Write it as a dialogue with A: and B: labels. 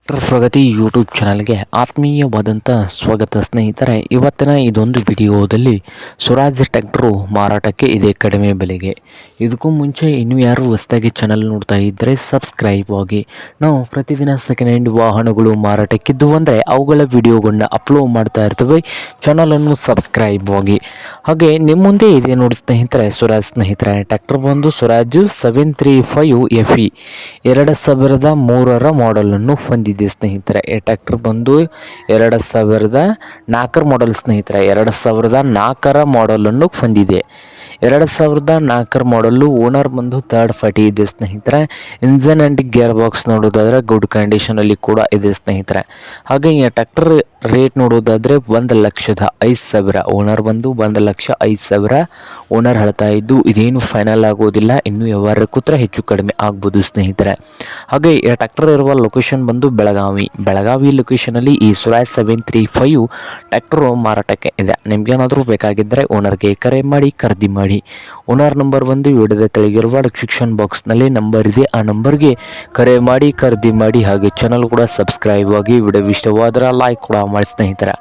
A: Tractor ಪ್ರಗತಿ YouTube ಚಾನಲ್ಗೆ ಆತ್ಮೀಯವಾದಂಥ ಸ್ವಾಗತ ಸ್ನೇಹಿತರೆ. ಇವತ್ತಿನ ಇದೊಂದು ವಿಡಿಯೋದಲ್ಲಿ ಸ್ವರಾಜ್ ಟ್ರ್ಯಾಕ್ಟರು ಮಾರಾಟಕ್ಕೆ ಇದೆ ಕಡಿಮೆ ಬೆಲೆಗೆ. ಇದಕ್ಕೂ ಮುಂಚೆ ಇನ್ನೂ ಯಾರು ಹೊಸದಾಗಿ ಚಾನಲ್ ನೋಡ್ತಾ ಇದ್ದರೆ ಸಬ್ಸ್ಕ್ರೈಬ್ ಆಗಿ. ನಾವು ಪ್ರತಿದಿನ ಸೆಕೆಂಡ್ ಹ್ಯಾಂಡ್ ವಾಹನಗಳು ಮಾರಾಟಕ್ಕಿದ್ದು ಅಂದರೆ ಅವುಗಳ ವಿಡಿಯೋಗಳನ್ನ ಅಪ್ಲೋಡ್ ಮಾಡ್ತಾ ಇರ್ತೇವೆ. ಚಾನಲನ್ನು ಸಬ್ಸ್ಕ್ರೈಬ್ ಆಗಿ. ಹಾಗೆ ನಿಮ್ಮ ಮುಂದೆ ಇದೆ ನೋಡಿ ಸ್ನೇಹಿತರೆ, ಸ್ವರಾಜ್ ಸ್ನೇಹಿತರೆ ಟ್ರ್ಯಾಕ್ಟರ್ ಬಂದು ಸ್ವರಾಜ್ 735 FE 2003 ಮಾಡೆಲನ್ನು ಹೊಂದಿದೆ ಸ್ನೇಹಿತರೆ. ಈ ಟ್ರ್ಯಾಕ್ಟರ್ ಬಂದು 2004 ಮಾಡೆಲ್ ಸ್ನೇಹಿತರೆ. 2004 ಮಾಡೆಲನ್ನು ಹೊಂದಿದೆ. 2004 ಮಾಡಲು ಓನರ್ ಬಂದು ಥರ್ಡ್ ಪಾರ್ಟಿ ಇದೆ ಸ್ನೇಹಿತರೆ. ಇಂಜನ್ ಆ್ಯಂಡ್ ಗೇರ್ ಬಾಕ್ಸ್ ನೋಡೋದಾದರೆ ಗುಡ್ ಕಂಡೀಷನಲ್ಲಿ ಕೂಡ ಇದೆ ಸ್ನೇಹಿತರೆ. ಹಾಗೆ ಈ ಟ್ರ್ಯಾಕ್ಟರ್ ರೇಟ್ ನೋಡೋದಾದರೆ 1,05,000. ಓನರ್ ಬಂದು 1,05,000 ಓನರ್ ಹೇಳ್ತಾ ಇದ್ದು, ಇದೇನು ಫೈನಲ್ ಆಗೋದಿಲ್ಲ, ಇನ್ನು ವ್ಯವಹಾರ ಕೂತ್ರೆ ಹೆಚ್ಚು ಕಡಿಮೆ ಆಗ್ಬೋದು ಸ್ನೇಹಿತರೆ. ಹಾಗೆ ಈ ಟ್ರ್ಯಾಕ್ಟರ್ ಇರುವ ಲೊಕೇಶನ್ ಬಂದು ಬೆಳಗಾವಿ ಲೊಕೇಶನಲ್ಲಿ ಈ ಸ್ವರಾಜ್ 735 ಟ್ರ್ಯಾಕ್ಟರು ಮಾರಾಟಕ್ಕೆ ಇದೆ. ನಿಮ್ಗೇನಾದರೂ ಬೇಕಾಗಿದ್ದರೆ ಓನರ್ಗೆ ಕರೆ ಮಾಡಿ ಖರೀದಿ ಮಾಡಿ. ಓನರ್ ನಂಬರ್ ಬಂದು ವಿಡಿಯೋದ ತೆಳಗಿರುವ ಡಿಸ್ಕ್ರಿಪ್ಷನ್ ಬಾಕ್ಸ್ನಲ್ಲಿ ನಂಬರ್ ಇದೆ, ಆ ನಂಬರ್ಗೆ ಕರೆ ಮಾಡಿ ಖರೀದಿ ಮಾಡಿ. ಹಾಗೆ ಚಾನಲ್ ಕೂಡ ಸಬ್ಸ್ಕ್ರೈಬ್ ಆಗಿ. ವಿಡಿಯೋ ಇಷ್ಟವಾದರೆ ಲೈಕ್ ಕೂಡ ಮಾಡಿ ಸ್ನೇಹಿತರೆ.